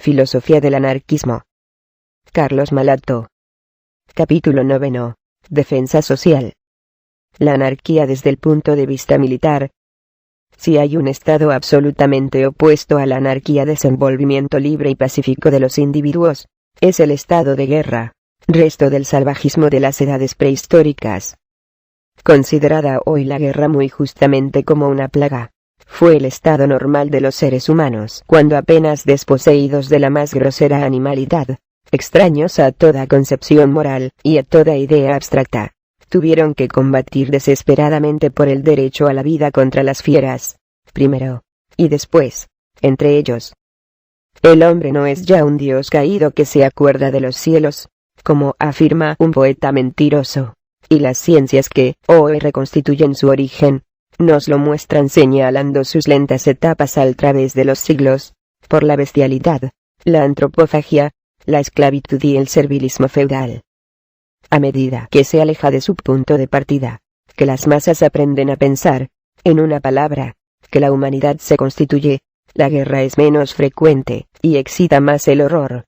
Filosofía del anarquismo. Carlos Malato. Capítulo 9. Defensa social. La anarquía desde el punto de vista militar. Si hay un estado absolutamente opuesto a la anarquía, desenvolvimiento libre y pacífico de los individuos, es el estado de guerra, resto del salvajismo de las edades prehistóricas. Considerada hoy la guerra muy justamente como una plaga, fue el estado normal de los seres humanos cuando apenas desposeídos de la más grosera animalidad, extraños a toda concepción moral y a toda idea abstracta, tuvieron que combatir desesperadamente por el derecho a la vida contra las fieras, primero, y después, entre ellos. El hombre no es ya un dios caído que se acuerda de los cielos, como afirma un poeta mentiroso, y las ciencias que hoy reconstituyen su origen, nos lo muestran señalando sus lentas etapas al través de los siglos, por la bestialidad, la antropofagia, la esclavitud y el servilismo feudal. A medida que se aleja de su punto de partida, que las masas aprenden a pensar, en una palabra, que la humanidad se constituye, la guerra es menos frecuente, y excita más el horror.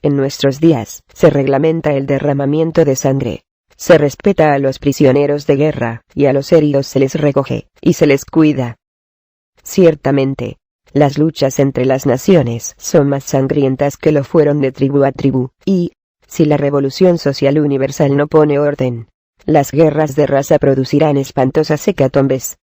En nuestros días, se reglamenta el derramamiento de sangre. Se respeta a los prisioneros de guerra, y a los heridos se les recoge, y se les cuida. Ciertamente, las luchas entre las naciones son más sangrientas que lo fueron de tribu a tribu, y, si la revolución social universal no pone orden, las guerras de raza producirán espantosas hecatombes.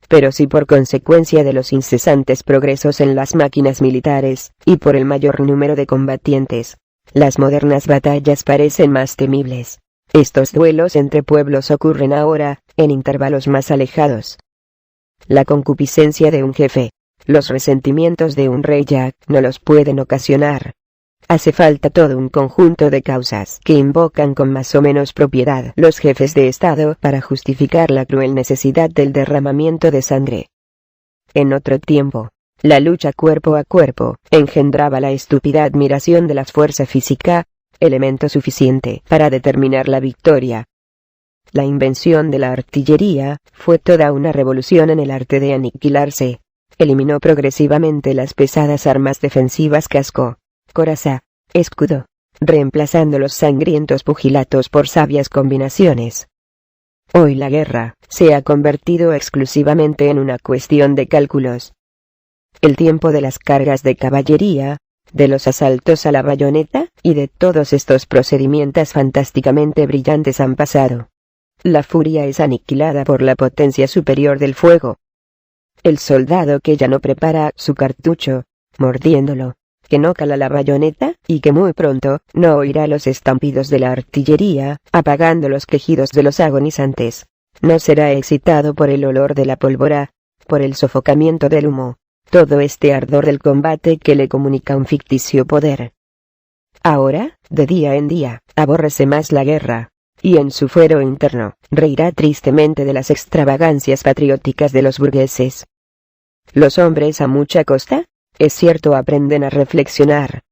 Pero si por consecuencia de los incesantes progresos en las máquinas militares, y por el mayor número de combatientes, las modernas batallas parecen más temibles, estos duelos entre pueblos ocurren ahora, en intervalos más alejados. La concupiscencia de un jefe, los resentimientos de un rey ya no los pueden ocasionar. Hace falta todo un conjunto de causas que invocan con más o menos propiedad los jefes de Estado para justificar la cruel necesidad del derramamiento de sangre. En otro tiempo, la lucha cuerpo a cuerpo engendraba la estúpida admiración de la fuerza física, elemento suficiente para determinar la victoria. La invención de la artillería fue toda una revolución en el arte de aniquilarse. Eliminó progresivamente las pesadas armas defensivas casco, coraza, escudo, reemplazando los sangrientos pugilatos por sabias combinaciones. Hoy la guerra se ha convertido exclusivamente en una cuestión de cálculos. El tiempo de las cargas de caballería, de los asaltos a la bayoneta, y de todos estos procedimientos fantásticamente brillantes han pasado. La furia es aniquilada por la potencia superior del fuego. El soldado que ya no prepara su cartucho, mordiéndolo, que no cala la bayoneta, y que muy pronto no oirá los estampidos de la artillería, apagando los quejidos de los agonizantes, no será excitado por el olor de la pólvora, por el sofocamiento del humo, todo este ardor del combate que le comunica un ficticio poder. Ahora, de día en día, aborrece más la guerra, y en su fuero interno, reirá tristemente de las extravagancias patrióticas de los burgueses. Los hombres a mucha costa, es cierto, aprenden a reflexionar.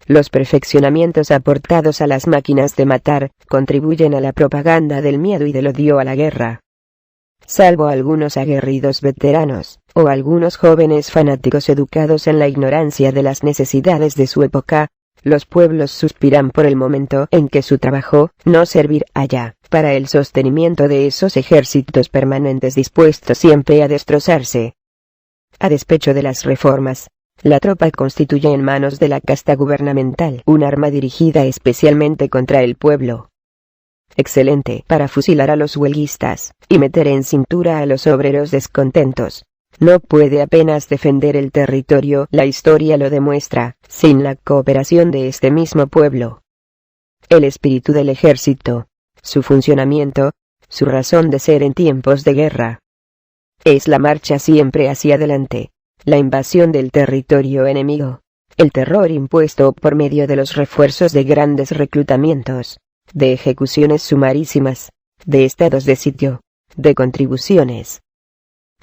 Los perfeccionamientos aportados a las máquinas de matar, contribuyen a la propaganda del miedo y del odio a la guerra. Salvo algunos aguerridos veteranos, o algunos jóvenes fanáticos educados en la ignorancia de las necesidades de su época, los pueblos suspiran por el momento en que su trabajo no servirá ya para el sostenimiento de esos ejércitos permanentes dispuestos siempre a destrozarse. A despecho de las reformas, la tropa constituye en manos de la casta gubernamental un arma dirigida especialmente contra el pueblo. Excelente para fusilar a los huelguistas, y meter en cintura a los obreros descontentos. No puede apenas defender el territorio, la historia lo demuestra, sin la cooperación de este mismo pueblo. El espíritu del ejército, su funcionamiento, su razón de ser en tiempos de guerra, es la marcha siempre hacia adelante, la invasión del territorio enemigo, el terror impuesto por medio de los refuerzos de grandes reclutamientos, de ejecuciones sumarísimas, de estados de sitio, de contribuciones.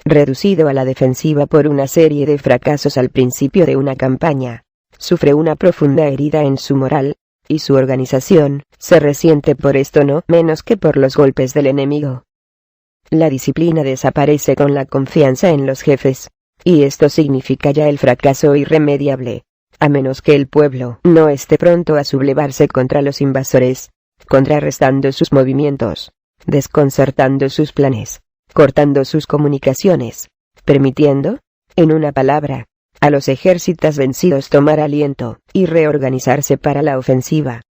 Reducido a la defensiva por una serie de fracasos al principio de una campaña, sufre una profunda herida en su moral, y su organización se resiente por esto no menos que por los golpes del enemigo. La disciplina desaparece con la confianza en los jefes, y esto significa ya el fracaso irremediable, a menos que el pueblo no esté pronto a sublevarse contra los invasores, contrarrestando sus movimientos, desconcertando sus planes, cortando sus comunicaciones, permitiendo, en una palabra, a los ejércitos vencidos tomar aliento y reorganizarse para la ofensiva.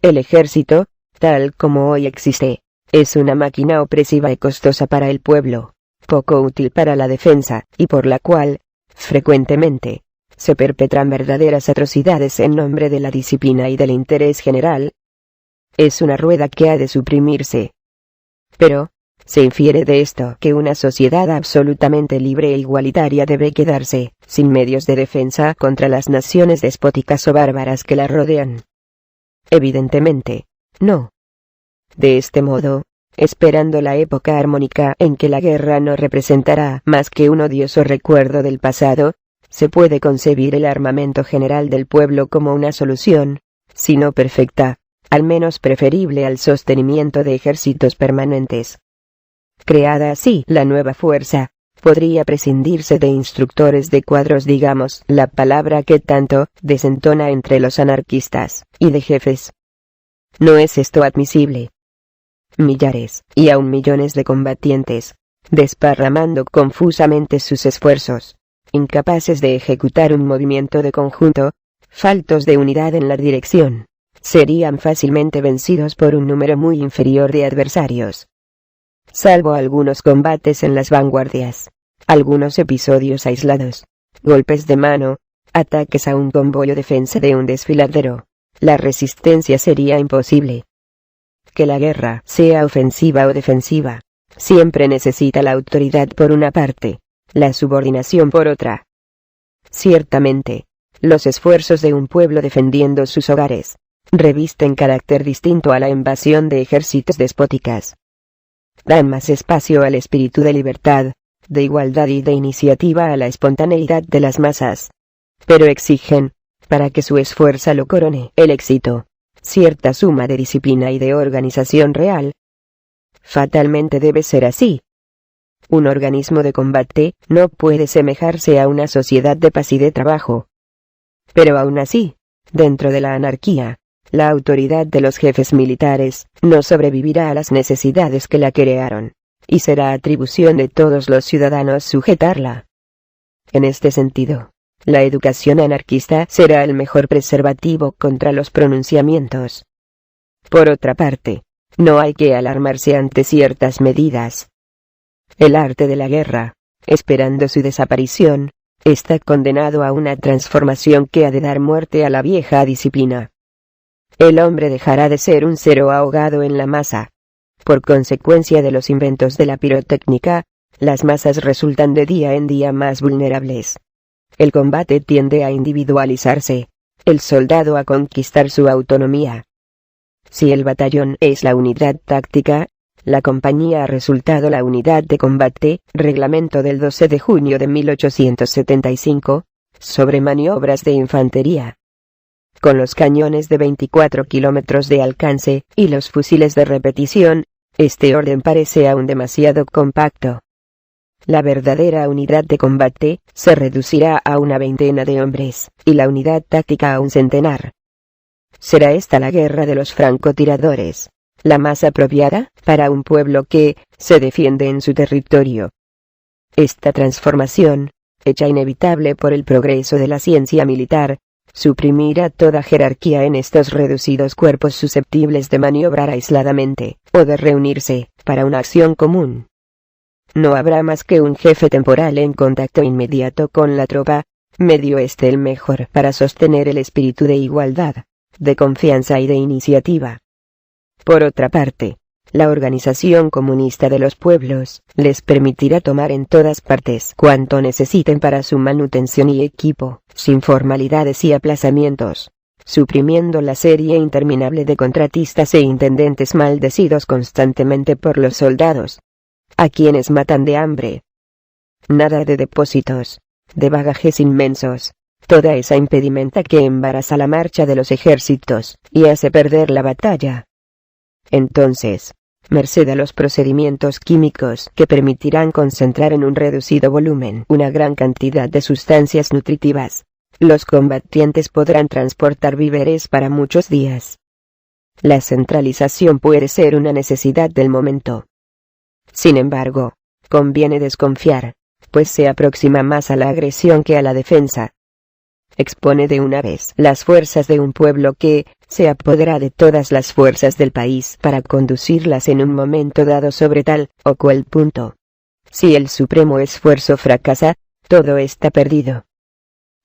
El ejército, tal como hoy existe, es una máquina opresiva y costosa para el pueblo, poco útil para la defensa, y por la cual, frecuentemente, se perpetran verdaderas atrocidades en nombre de la disciplina y del interés general. Es una rueda que ha de suprimirse. Pero, se infiere de esto que una sociedad absolutamente libre e igualitaria debe quedarse, sin medios de defensa contra las naciones despóticas o bárbaras que la rodean. Evidentemente, no. De este modo, esperando la época armónica en que la guerra no representará más que un odioso recuerdo del pasado, se puede concebir el armamento general del pueblo como una solución, si no perfecta, al menos preferible al sostenimiento de ejércitos permanentes. Creada así la nueva fuerza, podría prescindirse de instructores de cuadros, digamos, la palabra que tanto desentona entre los anarquistas, y de jefes. ¿No es esto admisible? Millares, y aun millones de combatientes, desparramando confusamente sus esfuerzos, incapaces de ejecutar un movimiento de conjunto, faltos de unidad en la dirección, serían fácilmente vencidos por un número muy inferior de adversarios. Salvo algunos combates en las vanguardias, algunos episodios aislados, golpes de mano, ataques a un convoy o defensa de un desfiladero, la resistencia sería imposible. Que la guerra sea ofensiva o defensiva, siempre necesita la autoridad por una parte, la subordinación por otra. Ciertamente, los esfuerzos de un pueblo defendiendo sus hogares, revisten carácter distinto a la invasión de ejércitos despóticas. Dan más espacio al espíritu de libertad, de igualdad y de iniciativa a la espontaneidad de las masas. Pero exigen, para que su esfuerzo lo corone el éxito, cierta suma de disciplina y de organización real. Fatalmente debe ser así. Un organismo de combate no puede semejarse a una sociedad de paz y de trabajo. Pero aún así, dentro de la anarquía, la autoridad de los jefes militares no sobrevivirá a las necesidades que la crearon, y será atribución de todos los ciudadanos sujetarla. En este sentido, la educación anarquista será el mejor preservativo contra los pronunciamientos. Por otra parte, no hay que alarmarse ante ciertas medidas. El arte de la guerra, esperando su desaparición, está condenado a una transformación que ha de dar muerte a la vieja disciplina. El hombre dejará de ser un cero ahogado en la masa. Por consecuencia de los inventos de la pirotécnica, las masas resultan de día en día más vulnerables. El combate tiende a individualizarse, el soldado a conquistar su autonomía. Si el batallón es la unidad táctica, la compañía ha resultado la unidad de combate, reglamento del 12 de junio de 1875, sobre maniobras de infantería. Con los cañones de 24 kilómetros de alcance y los fusiles de repetición, este orden parece aún demasiado compacto. La verdadera unidad de combate se reducirá a una veintena de hombres, y la unidad táctica a un centenar. ¿Será esta la guerra de los francotiradores, la más apropiada para un pueblo que se defiende en su territorio? Esta transformación, hecha inevitable por el progreso de la ciencia militar, suprimirá toda jerarquía en estos reducidos cuerpos susceptibles de maniobrar aisladamente, o de reunirse, para una acción común. No habrá más que un jefe temporal en contacto inmediato con la tropa, medio este el mejor para sostener el espíritu de igualdad, de confianza y de iniciativa. Por otra parte, la organización comunista de los pueblos les permitirá tomar en todas partes cuanto necesiten para su manutención y equipo, sin formalidades y aplazamientos, suprimiendo la serie interminable de contratistas e intendentes maldecidos constantemente por los soldados, a quienes matan de hambre. Nada de depósitos, de bagajes inmensos, toda esa impedimenta que embaraza la marcha de los ejércitos y hace perder la batalla. Entonces, merced a los procedimientos químicos que permitirán concentrar en un reducido volumen una gran cantidad de sustancias nutritivas, Los combatientes podrán transportar víveres para muchos días. La centralización puede ser una necesidad del momento. Sin embargo, conviene desconfiar, pues se aproxima más a la agresión que a la defensa. Expone de una vez las fuerzas de un pueblo que se apodera de todas las fuerzas del país para conducirlas en un momento dado sobre tal o cual punto. Si el supremo esfuerzo fracasa, todo está perdido.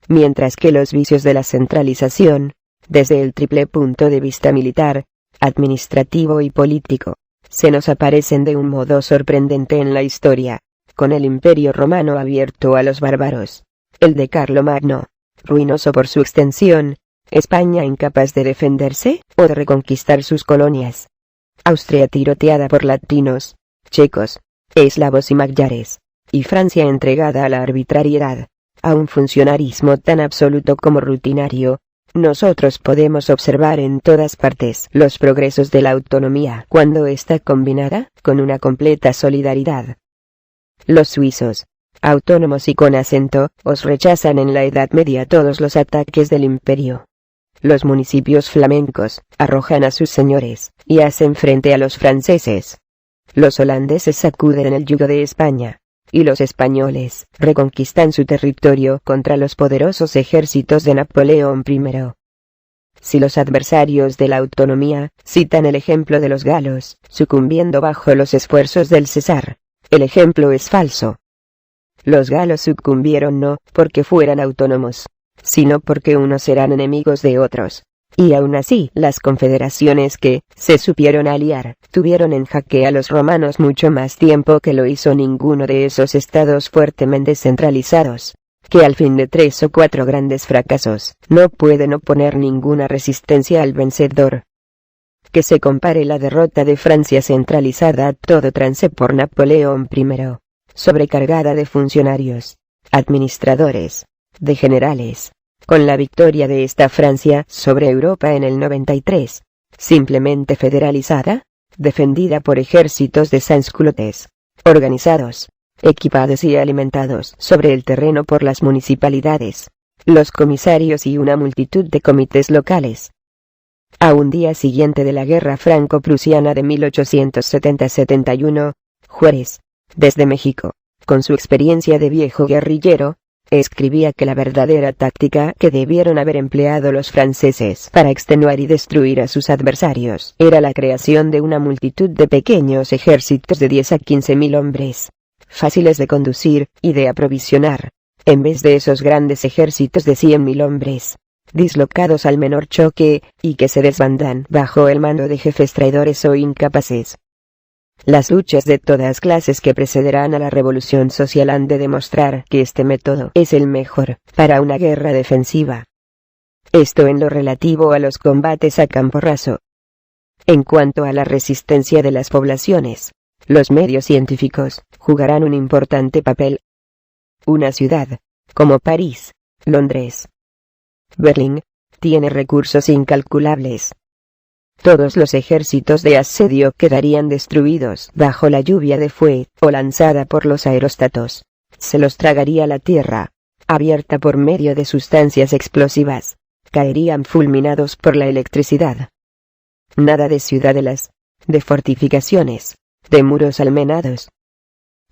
Mientras que los vicios de la centralización, desde el triple punto de vista militar, administrativo y político, se nos aparecen de un modo sorprendente en la historia, con el Imperio Romano abierto a los bárbaros, el de Carlomagno, ruinoso por su extensión, España incapaz de defenderse o de reconquistar sus colonias, Austria tiroteada por latinos, checos, eslavos y magyares, y Francia entregada a la arbitrariedad, a un funcionarismo tan absoluto como rutinario. Nosotros podemos observar en todas partes los progresos de la autonomía cuando está combinada con una completa solidaridad. Los suizos, autónomos y con acento, os rechazan en la Edad Media todos los ataques del imperio. Los municipios flamencos arrojan a sus señores y hacen frente a los franceses. Los holandeses sacuden el yugo de España, y los españoles reconquistan su territorio contra los poderosos ejércitos de Napoleón I. Si los adversarios de la autonomía citan el ejemplo de los galos, sucumbiendo bajo los esfuerzos del César, el ejemplo es falso. Los galos sucumbieron no porque fueran autónomos, sino porque unos eran enemigos de otros. Y aún así, las confederaciones que se supieron aliar, tuvieron en jaque a los romanos mucho más tiempo que lo hizo ninguno de esos estados fuertemente centralizados, que al fin de 3 o 4 grandes fracasos, no pueden oponer ninguna resistencia al vencedor. Que se compare la derrota de Francia centralizada a todo trance por Napoleón I, sobrecargada de funcionarios, administradores, de generales, con la victoria de esta Francia sobre Europa en el 93, simplemente federalizada, defendida por ejércitos de sánsculotes, organizados, equipados y alimentados sobre el terreno por las municipalidades, los comisarios y una multitud de comités locales. A un día siguiente de la guerra franco-prusiana de 1870-71, Juárez, desde México, con su experiencia de viejo guerrillero, escribía que la verdadera táctica que debieron haber empleado los franceses para extenuar y destruir a sus adversarios era la creación de una multitud de pequeños ejércitos de 10 a 15.000 hombres, fáciles de conducir y de aprovisionar, en vez de esos grandes ejércitos de 100.000 hombres, dislocados al menor choque, y que se desbandan bajo el mando de jefes traidores o incapaces. Las luchas de todas clases que precederán a la revolución social han de demostrar que este método es el mejor para una guerra defensiva. Esto en lo relativo a los combates a campo raso. En cuanto a la resistencia de las poblaciones, los medios científicos jugarán un importante papel. Una ciudad, como París, Londres, Berlín, tiene recursos incalculables. Todos los ejércitos de asedio quedarían destruidos bajo la lluvia de fuego o lanzada por los aerostatos. Se los tragaría la tierra, abierta por medio de sustancias explosivas. Caerían fulminados por la electricidad. Nada de ciudadelas, de fortificaciones, de muros almenados.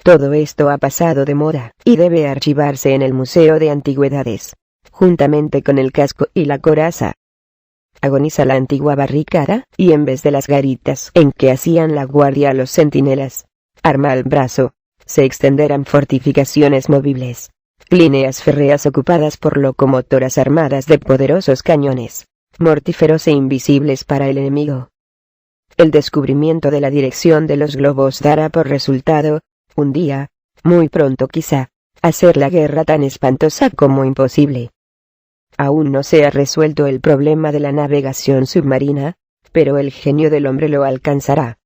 Todo esto ha pasado de moda y debe archivarse en el Museo de Antigüedades, juntamente con el casco y la coraza. Agoniza la antigua barricada, y en vez de las garitas en que hacían la guardia los centinelas, arma al brazo, se extenderán fortificaciones movibles, líneas férreas ocupadas por locomotoras armadas de poderosos cañones, mortíferos e invisibles para el enemigo. El descubrimiento de la dirección de los globos dará por resultado, un día, muy pronto quizá, hacer la guerra tan espantosa como imposible. Aún no se ha resuelto el problema de la navegación submarina, pero el genio del hombre lo alcanzará.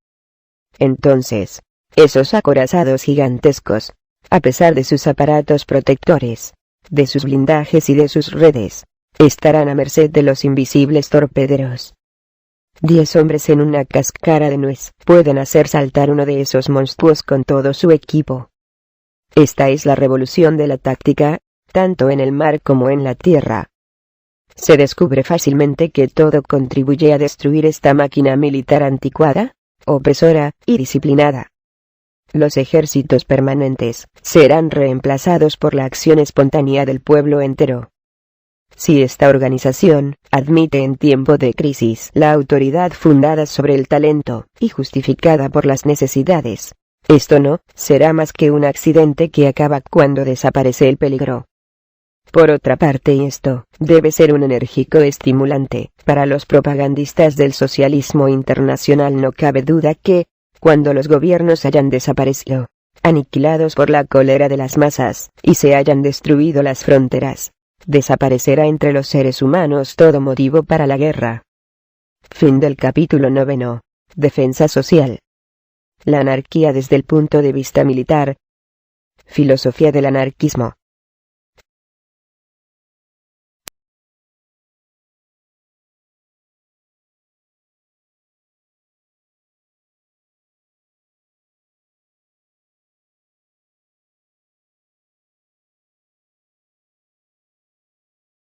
Entonces, esos acorazados gigantescos, a pesar de sus aparatos protectores, de sus blindajes y de sus redes, estarán a merced de los invisibles torpederos. 10 hombres en una cáscara de nuez pueden hacer saltar uno de esos monstruos con todo su equipo. Esta es la revolución de la táctica, tanto en el mar como en la tierra. Se descubre fácilmente que todo contribuye a destruir esta máquina militar anticuada, opresora y disciplinada. Los ejércitos permanentes serán reemplazados por la acción espontánea del pueblo entero. Si esta organización admite en tiempo de crisis la autoridad fundada sobre el talento y justificada por las necesidades, esto no será más que un accidente que acaba cuando desaparece el peligro. Por otra parte, esto debe ser un enérgico estimulante para los propagandistas del socialismo internacional. No cabe duda que, cuando los gobiernos hayan desaparecido, aniquilados por la cólera de las masas, y se hayan destruido las fronteras, desaparecerá entre los seres humanos todo motivo para la guerra. Fin del capítulo 9. Defensa social. La anarquía desde el punto de vista militar. Filosofía del anarquismo.